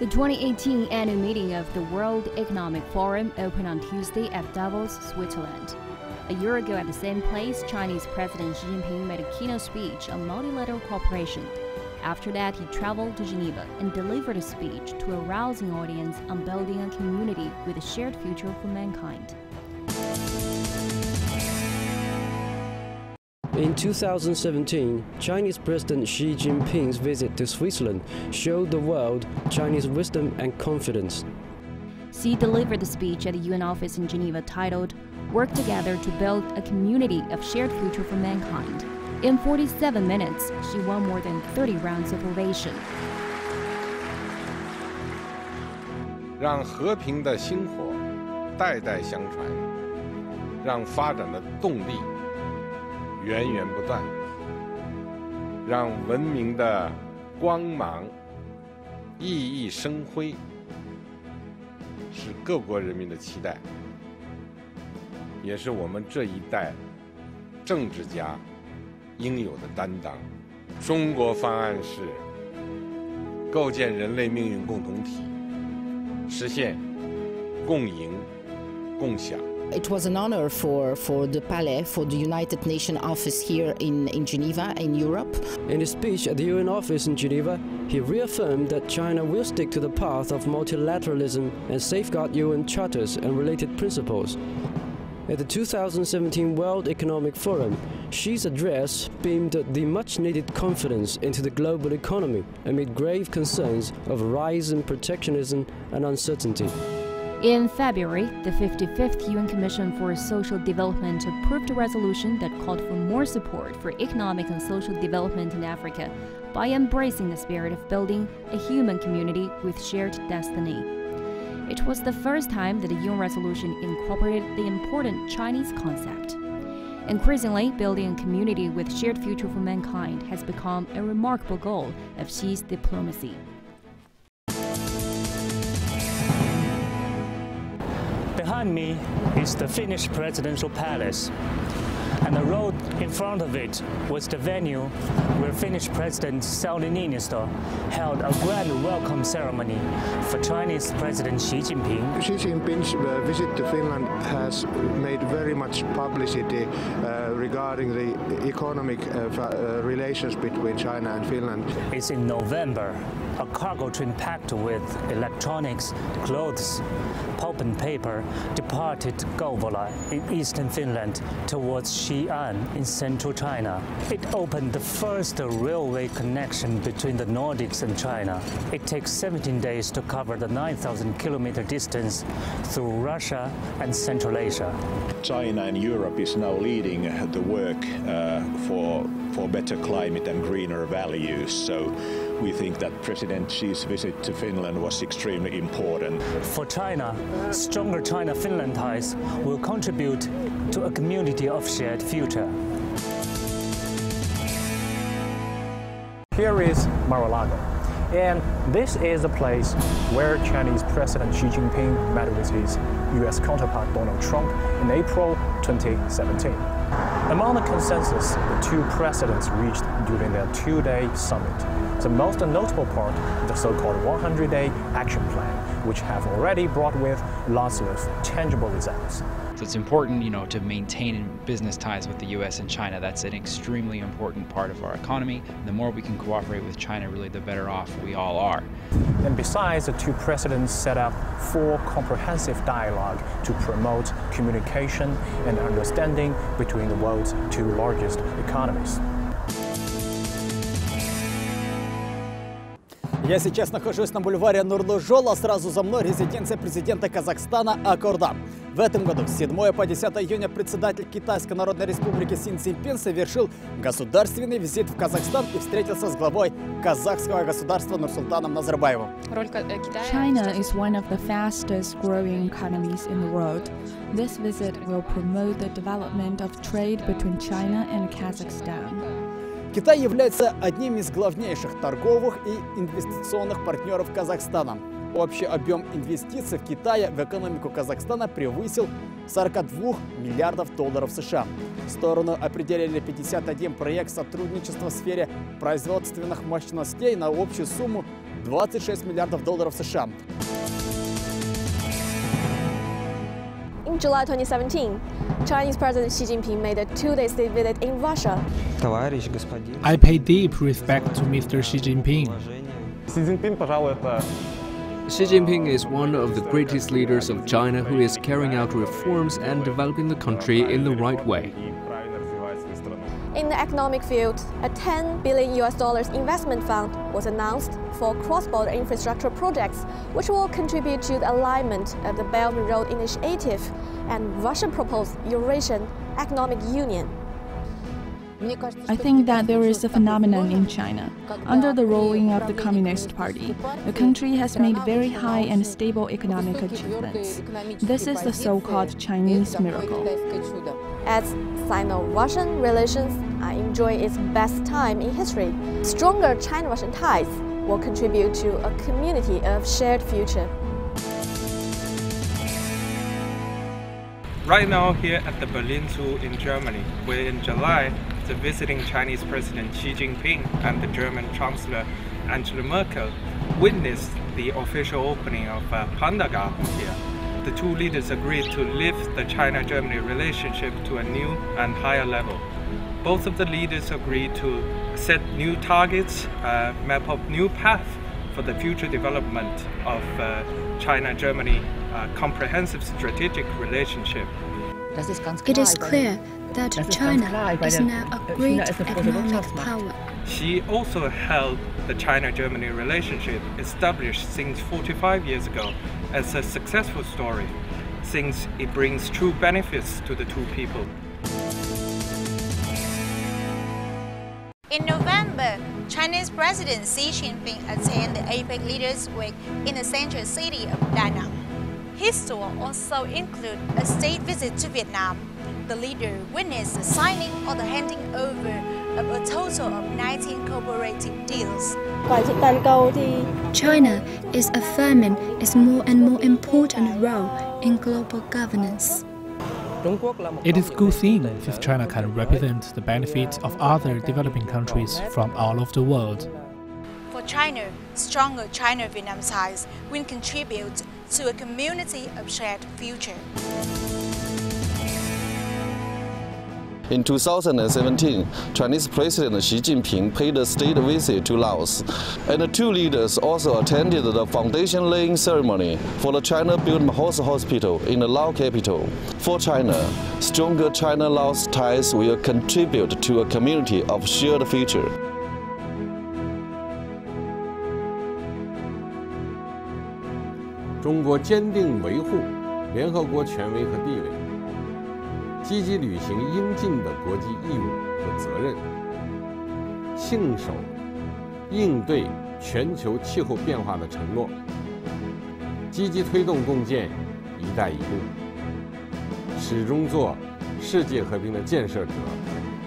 The 2018 annual meeting of the World Economic Forum opened on Tuesday at Davos, Switzerland. A year ago at the same place, Chinese President Xi Jinping made a keynote speech on multilateral cooperation. After that, he traveled to Geneva and delivered a speech to a rousing audience on building a community with a shared future for mankind. In 2017, Chinese President Xi Jinping's visit to Switzerland showed the world Chinese wisdom and confidence. Xi delivered the speech at the UN office in Geneva titled, "Work together to build a community of shared future for mankind." In 47 minutes, Xi won more than 30 rounds of ovation. 让和平的薪火代代相传，让发展的动力源源不断，让文明的光芒熠熠生辉，是各国人民的期待，也是我们这一代政治家应有的担当。中国方案是构建人类命运共同体，实现共赢共享。 It was an honor for the Palais, for the United Nations office here in Geneva, in Europe. In his speech at the UN office in Geneva, he reaffirmed that China will stick to the path of multilateralism and safeguard UN charters and related principles. At the 2017 World Economic Forum, Xi's address beamed the much-needed confidence into the global economy amid grave concerns of rising protectionism and uncertainty. In February, the 55th UN Commission for Social Development approved a resolution that called for more support for economic and social development in Africa by embracing the spirit of building a human community with shared destiny. It was the first time that the UN resolution incorporated the important Chinese concept. Increasingly, building a community with shared future for mankind has become a remarkable goal of Xi's diplomacy. Behind me is the Finnish presidential palace, and the road in front of it was the venue where Finnish President Sauli Niinistö held a grand welcome ceremony for Chinese President Xi Jinping. Xi Jinping's visit to Finland has made very much publicity regarding the economic relations between China and Finland. It's in November. A cargo train packed with electronics, clothes, pulp and paper departed Kouvola in eastern Finland towards Xi'an in central China. It opened the first railway connection between the Nordics and China. It takes 17 days to cover the 9,000-kilometer distance through Russia and Central Asia. China and Europe is now leading the work for better climate and greener values. So we think that President Xi's visit to Finland was extremely important. For China, stronger China-Finland ties will contribute to a community of shared future. Here is Mar-a-Lago, and this is the place where Chinese President Xi Jinping met with his US counterpart Donald Trump in April 2017. Among the consensus the two presidents reached during their two-day summit, the most notable part, the so-called 100-day action plan, which have already brought with lots of tangible results. So it's important, to maintain business ties with the U.S. and China. That's an extremely important part of our economy. The more we can cooperate with China, really, the better off we all are. And besides, the two presidents set up 4 comprehensive dialogue to promote communication and understanding between the world's 2 largest economies. Я сейчас нахожусь на бульваре Нурлы-Жол, а сразу за мной резиденция президента Казахстана Акордан. В этом году с 7 по 10 июня председатель Китайской Народной Республики Си Цзиньпин совершил государственный визит в Казахстан и встретился с главой казахского государства Нурсултаном Назарбаевым. China is one of the fastest growing economies in the world. This visit will promote the development of trade between China and Kazakhstan. Китай является одним из главнейших торговых и инвестиционных партнеров Казахстана. Общий объем инвестиций в Китае в экономику Казахстана превысил 42 миллиардов долларов США. Стороны определили 51 проект сотрудничества в сфере производственных мощностей на общую сумму 26 миллиардов долларов США. In July 2017, Chinese President Xi Jinping made a 2-day state visit in Russia. I pay deep respect to Mr. Xi Jinping. Xi Jinping is one of the greatest leaders of China who is carrying out reforms and developing the country in the right way. In the economic field, a $10 billion investment fund was announced for cross-border infrastructure projects, which will contribute to the alignment of the Belt and Road Initiative and Russian proposed Eurasian Economic Union. I think that there is a phenomenon in China. Under the ruling of the Communist Party, the country has made very high and stable economic achievements. This is the so-called Chinese miracle. As Sino-Russian relations are enjoying its best time in history, stronger China-Russian ties will contribute to a community of shared future. Right now here at the Berlin Zoo in Germany, where in July, the visiting Chinese President Xi Jinping and the German Chancellor Angela Merkel witnessed the official opening of Panda Garden here. The two leaders agreed to lift the China-Germany relationship to a new and higher level. Both of the leaders agreed to set new targets, map up new path for the future development of China-Germany comprehensive strategic relationship. It is clear that China is now a great economic power. Xi also held the China-Germany relationship established since 45 years ago as a successful story, since it brings true benefits to the two people. In November, Chinese President Xi Jinping attended the APEC Leaders Week in the central city of Da Nang. His tour also included a state visit to Vietnam. The leader witnessed the signing or the handing over of a total of 19 cooperative deals. China is affirming its more and more important role in global governance. It is a good thing if China can represent the benefits of other developing countries from all over the world. For China, stronger China-Vietnam ties will contribute to a community of shared future. In 2017, Chinese President Xi Jinping paid a state visit to Laos, and the two leaders also attended the foundation-laying ceremony for the China-built Mahosa Hospital in the Laos capital. For China, stronger China-Laos ties will contribute to a community of shared future. 中国坚定维护联合国权威和地位，积极履行应尽的国际义务和责任，信守应对全球气候变化的承诺，积极推动共建“一带一路”，始终做世界和平的建设者、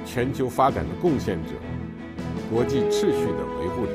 全球发展的贡献者、国际秩序的维护者。